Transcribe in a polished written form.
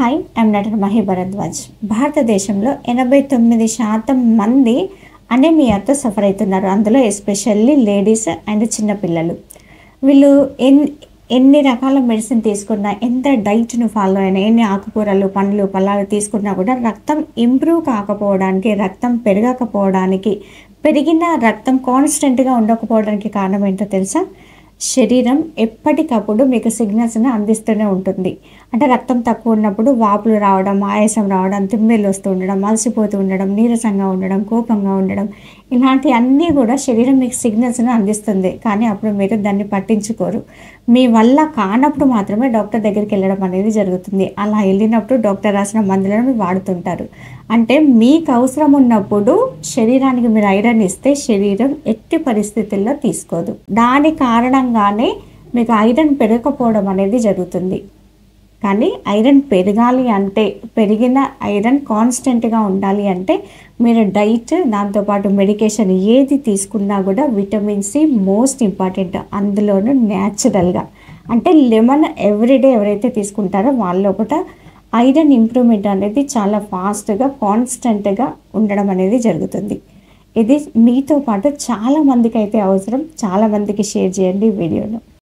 Hi, I'm doctor Mahi Bharadwaj. భారతదేశంలో 89% మంది అనీమియాతో suffer అవుతున్నారు. అందులో ఎస్పెషల్లీ లేడీస్ అండ్ చిన్నపిల్లలు. వీళ్ళు ఎన్ని రకాల మెడిసిన్ తీసుకున్నా, ఎంత డైట్ను ఫాలో అయినా, ఎన్ని ఆకుకూరలు, పండ్లు, ఫలాలు తీసుకున్నా కూడా రక్తం ఇంప్రూవ్ కాకపోవడానికి, రక్తం పెరగకపోవడానికి, పెరిగిన రక్తం కాన్స్టెంట్గా ఉండకపోవడానికి కారణం ఏంటో తెలుసా? శరీరం ఎప్పటికప్పుడు మీకు సిగ్నల్స్ని అందిస్తూనే ఉంటుంది. అంటే రక్తం తక్కువ ఉన్నప్పుడు వాపులు రావడం, ఆయాసం రావడం, తిమ్మిర్లు వస్తూ ఉండడం, అలసిపోతూ ఉండడం, నీరసంగా ఉండడం, కోపంగా ఉండడం, ఇలాంటివన్నీ కూడా శరీరం మీకు సిగ్నల్స్ని అందిస్తుంది. కానీ అప్పుడు మీరు దాన్ని పట్టించుకోరు. మీ వల్ల కానప్పుడు మాత్రమే డాక్టర్ దగ్గరికి వెళ్ళడం అనేది జరుగుతుంది. అలా వెళ్ళినప్పుడు డాక్టర్ రాసిన మందులను మీరు వాడుతుంటారు. అంటే మీకు అవసరం ఉన్నప్పుడు శరీరానికి మీరు ఐరన్ ఇస్తే శరీరం ఎట్టి పరిస్థితుల్లో తీసుకోదు. దాని కారణంగానే మీకు ఐరన్ పెరగకపోవడం అనేది జరుగుతుంది. కానీ ఐరన్ పెరగాలి అంటే, పెరిగిన ఐరన్ కాన్స్టెంట్గా ఉండాలి అంటే మీరు డైట్, దాంతోపాటు మెడికేషన్ ఏది తీసుకున్నా కూడా విటమిన్ సి మోస్ట్ ఇంపార్టెంట్. అందులోనూ న్యాచురల్గా అంటే లెమన్ ఎవ్రీడే ఎవరైతే తీసుకుంటారో వాళ్ళ లోపల ఐరన్ ఇంప్రూవ్మెంట్ అనేది చాలా ఫాస్ట్గా, కాన్స్టెంట్గా ఉండడం అనేది జరుగుతుంది. ఇది మీతో పాటు చాలామందికి అయితే అవసరం. చాలామందికి షేర్ చేయండి ఈ వీడియోను.